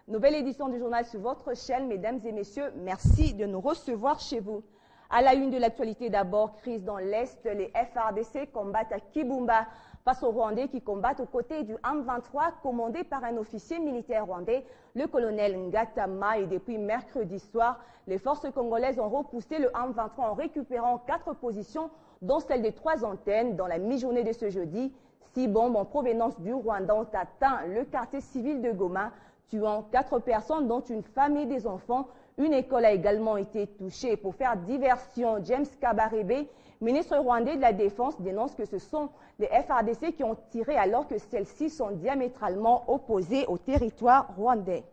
Nouvelle édition du journal sur votre chaîne. Mesdames et messieurs, merci de nous recevoir chez vous. À la une de l'actualité d'abord, crise dans l'Est, les FARDC combattent à Kibumba face aux Rwandais qui combattent aux côtés du M23 commandé par un officier militaire rwandais, le colonel Ngatama. Et depuis mercredi soir, les forces congolaises ont repoussé le M23 en récupérant 4 positions, dont celle des 3 antennes. Dans la mi-journée de ce jeudi, 6 bombes en provenance du Rwanda ont atteint le quartier civil de Goma, tuant 4 personnes, dont une femme et des enfants. Une école a également été touchée. Pour faire diversion, James Kabarebe, ministre rwandais de la Défense, dénonce que ce sont les FARDC qui ont tiré alors que celles-ci sont diamétralement opposées au territoire rwandais.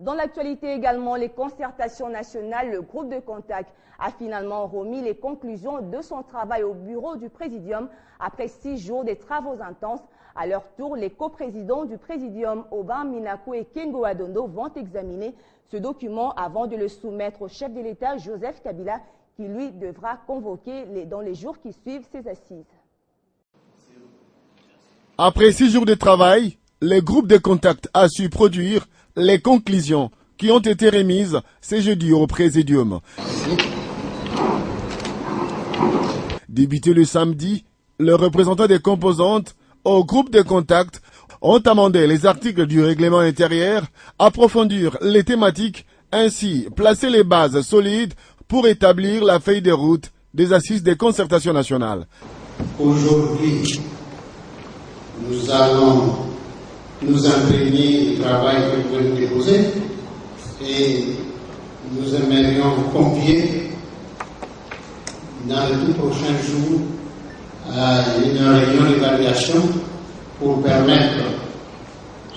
Dans l'actualité également, les concertations nationales, le groupe de contact a finalement remis les conclusions de son travail au bureau du Présidium après 6 jours de travaux intenses. À leur tour, les coprésidents du Présidium, Aubin Minakou et Kengo Adondo, vont examiner ce document avant de le soumettre au chef de l'État, Joseph Kabila, qui lui devra convoquer dans les jours qui suivent ses assises. Après 6 jours de travail, le groupe de contact a su produire les conclusions qui ont été remises ce jeudi au Présidium. Débuté le samedi, les représentants des composantes au groupe de contact ont amendé les articles du règlement intérieur, approfondir les thématiques, ainsi placer les bases solides pour établir la feuille de route des assises des concertations nationales. Aujourd'hui, nous allons nous imprégner du travail que vous venez de déposer et nous aimerions convier dans les tout prochains jours à une réunion d'évaluation pour permettre,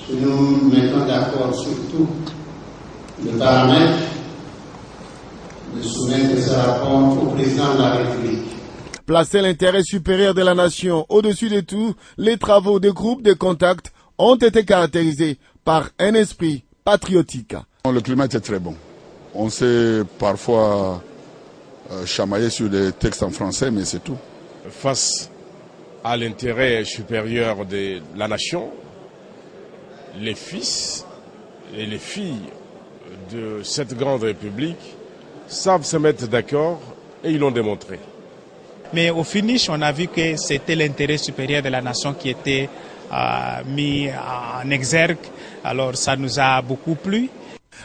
si nous nous mettons d'accord sur tout le paramètre, de soumettre ce rapport au président de la République. Placer l'intérêt supérieur de la nation au-dessus de tout, les travaux des groupes de contact ont été caractérisés par un esprit patriotique. Le climat était très bon. On s'est parfois chamaillé sur des textes en français, mais c'est tout. Face à l'intérêt supérieur de la nation, les fils et les filles de cette grande république savent se mettre d'accord et ils l'ont démontré. Mais au finish, on a vu que c'était l'intérêt supérieur de la nation qui était mis en exergue. Alors ça nous a beaucoup plu.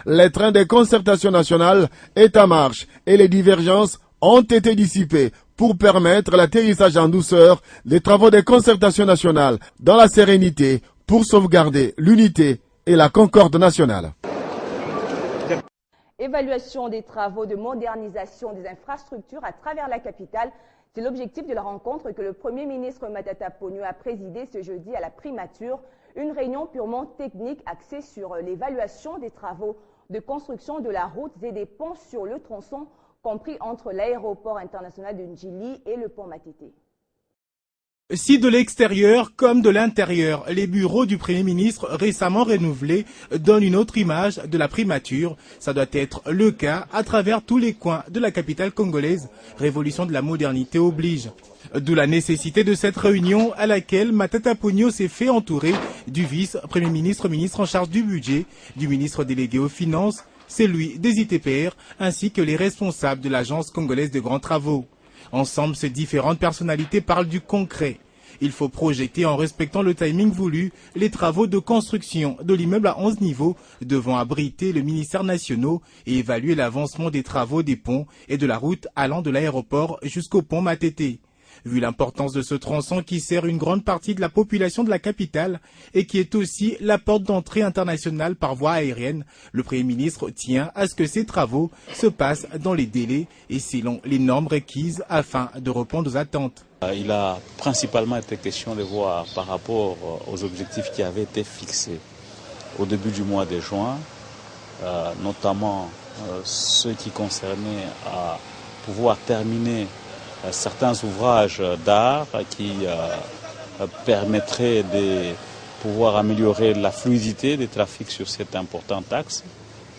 Le train des concertations nationales est en marche et les divergences ont été dissipées pour permettre l'atterrissage en douceur des travaux des concertations nationales dans la sérénité pour sauvegarder l'unité et la concorde nationale. Évaluation des travaux de modernisation des infrastructures à travers la capitale. C'est l'objectif de la rencontre que le Premier ministre Matata Ponyo a présidé ce jeudi à la primature. Une réunion purement technique axée sur l'évaluation des travaux de construction de la route et des ponts sur le tronçon compris entre l'aéroport international de Ndjili et le pont Matete. Si de l'extérieur comme de l'intérieur, les bureaux du Premier ministre récemment renouvelés donnent une autre image de la primature, ça doit être le cas à travers tous les coins de la capitale congolaise. Révolution de la modernité oblige. D'où la nécessité de cette réunion à laquelle Matata Ponyo s'est fait entourer du vice-premier ministre, ministre en charge du budget, du ministre délégué aux finances, celui des ITPR, ainsi que les responsables de l'agence congolaise de grands travaux. Ensemble, ces différentes personnalités parlent du concret. Il faut projeter en respectant le timing voulu les travaux de construction de l'immeuble à 11 niveaux devant abriter le ministère national et évaluer l'avancement des travaux des ponts et de la route allant de l'aéroport jusqu'au pont Matete. Vu l'importance de ce tronçon qui sert une grande partie de la population de la capitale et qui est aussi la porte d'entrée internationale par voie aérienne, le Premier ministre tient à ce que ces travaux se passent dans les délais et selon les normes requises afin de répondre aux attentes. Il a principalement été question de voir par rapport aux objectifs qui avaient été fixés au début du mois de juin, notamment ceux qui concernaient à pouvoir terminer certains ouvrages d'art qui permettraient de pouvoir améliorer la fluidité des trafics sur cet important axe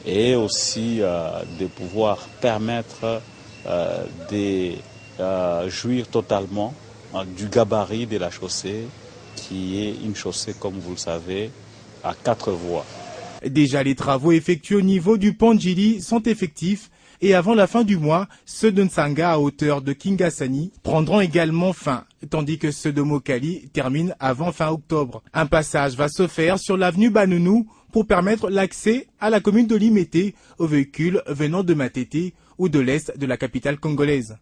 et aussi de pouvoir permettre de jouir totalement du gabarit de la chaussée qui est une chaussée, comme vous le savez, à 4 voies. Déjà, les travaux effectués au niveau du pont Djili sont effectifs et avant la fin du mois, ceux de Nsanga à hauteur de Kingasani prendront également fin, tandis que ceux de Mokali terminent avant fin octobre. Un passage va se faire sur l'avenue Banounou pour permettre l'accès à la commune de Limete aux véhicules venant de Matete ou de l'est de la capitale congolaise.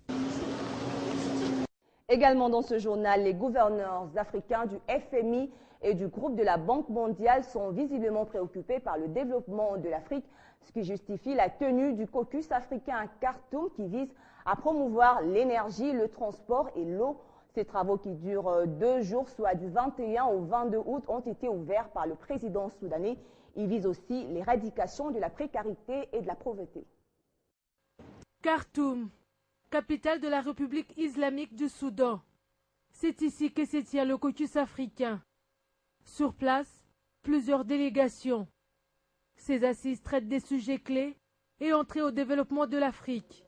Également dans ce journal, les gouverneurs africains du FMI et du groupe de la Banque mondiale sont visiblement préoccupés par le développement de l'Afrique, ce qui justifie la tenue du caucus africain à Khartoum qui vise à promouvoir l'énergie, le transport et l'eau. Ces travaux qui durent 2 jours, soit du 21 au 22 août, ont été ouverts par le président soudanais. Ils visent aussi l'éradication de la précarité et de la pauvreté. Khartoum, capitale de la République islamique du Soudan. C'est ici que se tient le caucus africain. Sur place, plusieurs délégations. Ces assises traitent des sujets clés et ont trait au développement de l'Afrique.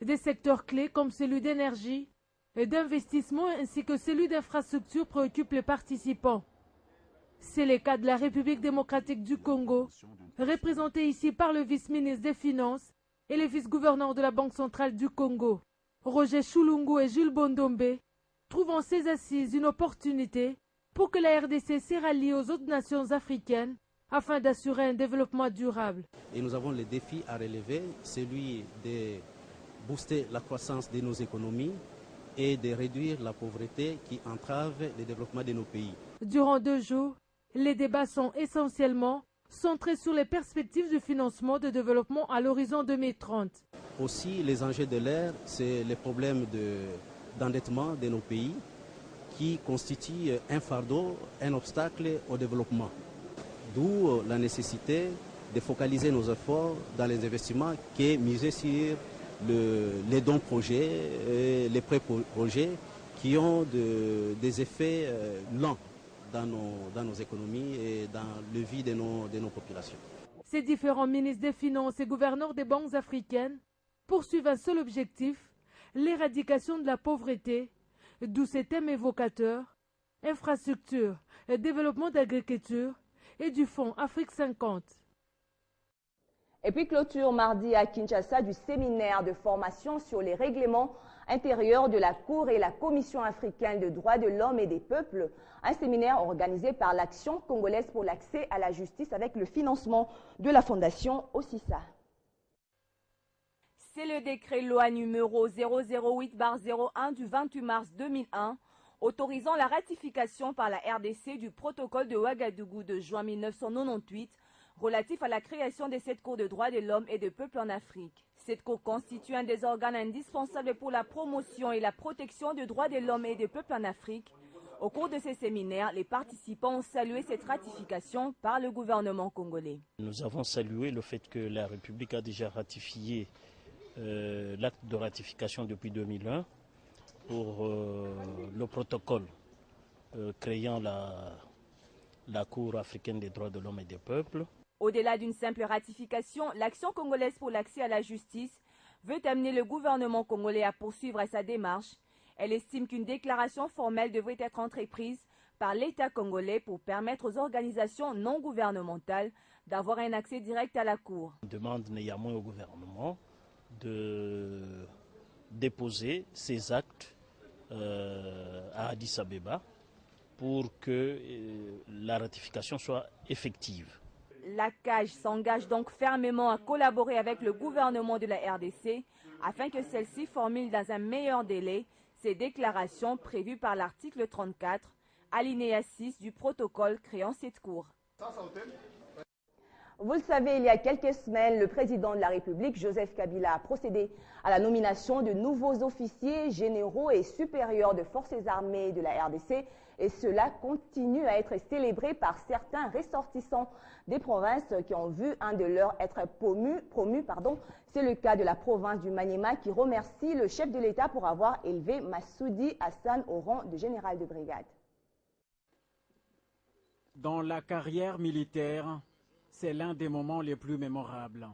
Des secteurs clés comme celui d'énergie et d'investissement ainsi que celui d'infrastructure préoccupent les participants. C'est le cas de la République démocratique du Congo, représenté ici par le vice-ministre des Finances et le vice-gouverneur de la Banque centrale du Congo. Roger Chulungu et Jules Bondombe trouvent en ces assises une opportunité pour que la RDC se rallie aux autres nations africaines afin d'assurer un développement durable. Et nous avons le défi à relever, celui de booster la croissance de nos économies et de réduire la pauvreté qui entrave le développement de nos pays. Durant 2 jours, les débats sont essentiellement centrés sur les perspectives du financement de développement à l'horizon 2030. Aussi, les enjeux de l'ère, c'est les problèmes d'endettement de nos pays qui constituent un fardeau, un obstacle au développement. D'où la nécessité de focaliser nos efforts dans les investissements qui est misé sur les dons projets et les prêts projets qui ont des effets lents dans nos économies et dans le vie de nos populations. Ces différents ministres des Finances et gouverneurs des banques africaines poursuivent un seul objectif, l'éradication de la pauvreté, d'où ces thèmes évocateurs, infrastructure et développement d'agriculture et du Fonds Afrique 50. Et puis clôture mardi à Kinshasa du séminaire de formation sur les règlements intérieurs de la Cour et la Commission africaine des droits de l'homme et des peuples, un séminaire organisé par l'Action congolaise pour l'accès à la justice avec le financement de la Fondation OSISA. C'est le décret loi numéro 008/01 du 28 mars 2001 autorisant la ratification par la RDC du protocole de Ouagadougou de juin 1998 relatif à la création de cette Cour de droits de l'homme et des peuples en Afrique. Cette Cour constitue un des organes indispensables pour la promotion et la protection des droits de l'homme et des peuples en Afrique. Au cours de ces séminaires, les participants ont salué cette ratification par le gouvernement congolais. Nous avons salué le fait que la République a déjà ratifié l'acte de ratification depuis 2001 pour le protocole créant la Cour africaine des droits de l'homme et des peuples. Au-delà d'une simple ratification, l'Action congolaise pour l'accès à la justice veut amener le gouvernement congolais à poursuivre sa démarche. Elle estime qu'une déclaration formelle devrait être entreprise par l'État congolais pour permettre aux organisations non gouvernementales d'avoir un accès direct à la Cour. On demande néanmoins au gouvernement de déposer ces actes à Addis Abeba pour que la ratification soit effective. La CAJ s'engage donc fermement à collaborer avec le gouvernement de la RDC afin que celle-ci formule dans un meilleur délai ces déclarations prévues par l'article 34, alinéa 6 du protocole créant cette Cour. Vous le savez, il y a quelques semaines, le président de la République, Joseph Kabila, a procédé à la nomination de nouveaux officiers, généraux et supérieurs de forces armées de la RDC. Et cela continue à être célébré par certains ressortissants des provinces qui ont vu un de leurs être promu. C'est le cas de la province du Maniema qui remercie le chef de l'État pour avoir élevé Massoudi Hassan au rang de général de brigade. Dans la carrière militaire, c'est l'un des moments les plus mémorables.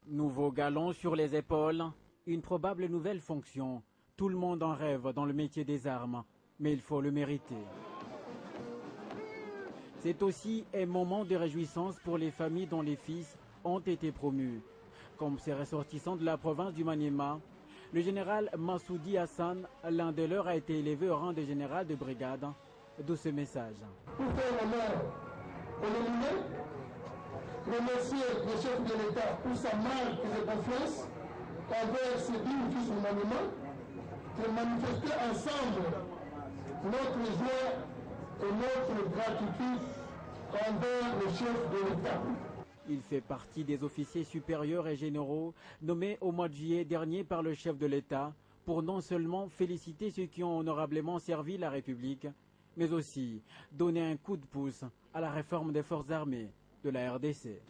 Nouveau galon sur les épaules, une probable nouvelle fonction. Tout le monde en rêve dans le métier des armes, mais il faut le mériter. C'est aussi un moment de réjouissance pour les familles dont les fils ont été promus. Comme ces ressortissants de la province du Maniema, le général Massoudi Hassan, l'un de leurs, a été élevé au rang de général de brigade. D'où ce message. Pour faire l'honneur au nommé, remercier le chef de l'État pour sa marque de confiance envers ses dignes fils du Maniema, de manifester ensemble notre joie et notre gratitude envers le chef de l'État. Il fait partie des officiers supérieurs et généraux nommés au mois de juillet dernier par le chef de l'État pour non seulement féliciter ceux qui ont honorablement servi la République, mais aussi donner un coup de pouce à la réforme des forces armées de la RDC.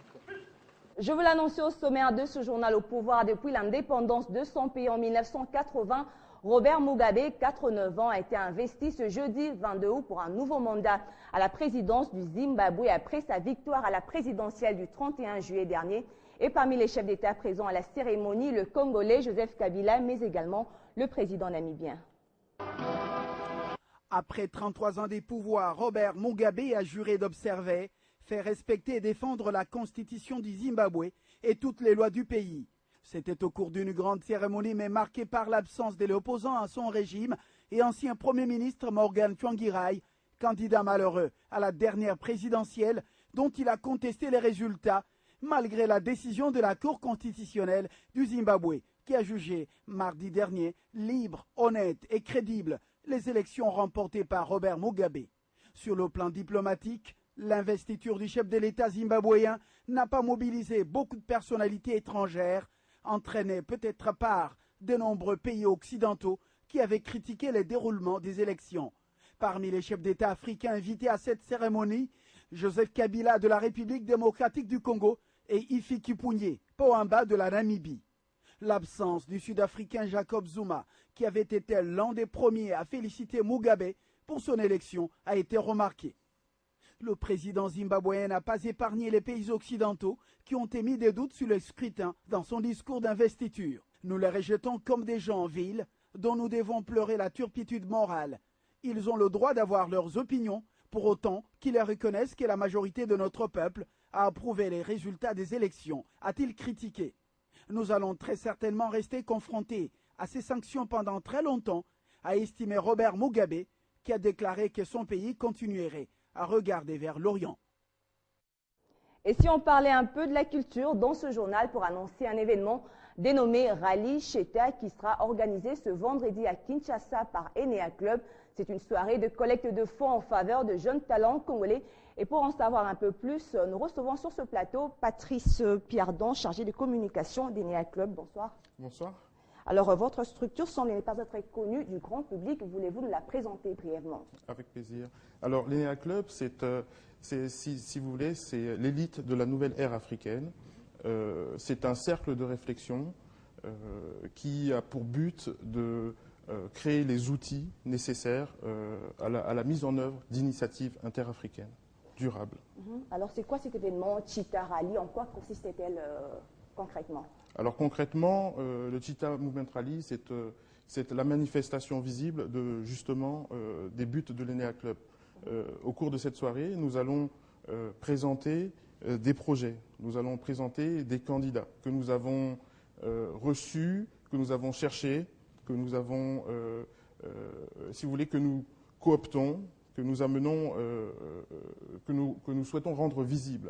Je vous l'annonçais au sommaire de ce journal au pouvoir depuis l'indépendance de son pays en 1980. Robert Mugabe, 89 ans, a été investi ce jeudi 22 août pour un nouveau mandat à la présidence du Zimbabwe après sa victoire à la présidentielle du 31 juillet dernier. Et parmi les chefs d'État présents à la cérémonie, le Congolais Joseph Kabila, mais également le président namibien. Après 33 ans des pouvoirs, Robert Mugabe a juré d'observer, faire respecter et défendre la constitution du Zimbabwe et toutes les lois du pays. C'était au cours d'une grande cérémonie, mais marquée par l'absence de l'opposant à son régime et ancien Premier ministre Morgan Tsvangirai, candidat malheureux à la dernière présidentielle dont il a contesté les résultats, malgré la décision de la Cour constitutionnelle du Zimbabwe, qui a jugé mardi dernier libre, honnête et crédible les élections remportées par Robert Mugabe. Sur le plan diplomatique, l'investiture du chef de l'État zimbabwéen n'a pas mobilisé beaucoup de personnalités étrangères, entraînées peut-être par de nombreux pays occidentaux qui avaient critiqué le déroulement des élections. Parmi les chefs d'État africains invités à cette cérémonie, Joseph Kabila de la République démocratique du Congo et Hifikepunye Pohamba de la Namibie. L'absence du Sud-Africain Jacob Zuma, qui avait été l'un des premiers à féliciter Mugabe pour son élection, a été remarquée. Le président zimbabwéen n'a pas épargné les pays occidentaux qui ont émis des doutes sur le scrutin dans son discours d'investiture. Nous les rejetons comme des gens vils dont nous devons pleurer la turpitude morale. Ils ont le droit d'avoir leurs opinions, pour autant qu'ils reconnaissent que la majorité de notre peuple a approuvé les résultats des élections, a-t-il critiqué. Nous allons très certainement rester confrontés à ces sanctions pendant très longtemps, a estimé Robert Mugabe, qui a déclaré que son pays continuerait à regarder vers l'Orient. Et si on parlait un peu de la culture dans ce journal pour annoncer un événement dénommé Rally Cheta qui sera organisé ce vendredi à Kinshasa par Enea Club. C'est une soirée de collecte de fonds en faveur de jeunes talents congolais. Et pour en savoir un peu plus, nous recevons sur ce plateau Patrice Piardon, chargé de communication d'Enea Club. Bonsoir. Bonsoir. Alors, votre structure semble ne pas être connue du grand public. Voulez-vous nous la présenter brièvement? Avec plaisir. Alors, l'Enea Club, si vous voulez, c'est l'élite de la nouvelle ère africaine. C'est un cercle de réflexion qui a pour but de créer les outils nécessaires à la mise en œuvre d'initiatives interafricaines durables. Alors, c'est quoi cet événement Cheta Rally? En quoi consiste-t-elle concrètement? Alors concrètement, le Cheta Movement Rally, c'est la manifestation visible de justement des buts de l'Enea Club. Au cours de cette soirée, nous allons présenter des projets, nous allons présenter des candidats que nous avons reçus, que nous avons cherchés, que nous avons, si vous voulez, que nous cooptons, que nous amenons, que nous souhaitons rendre visibles.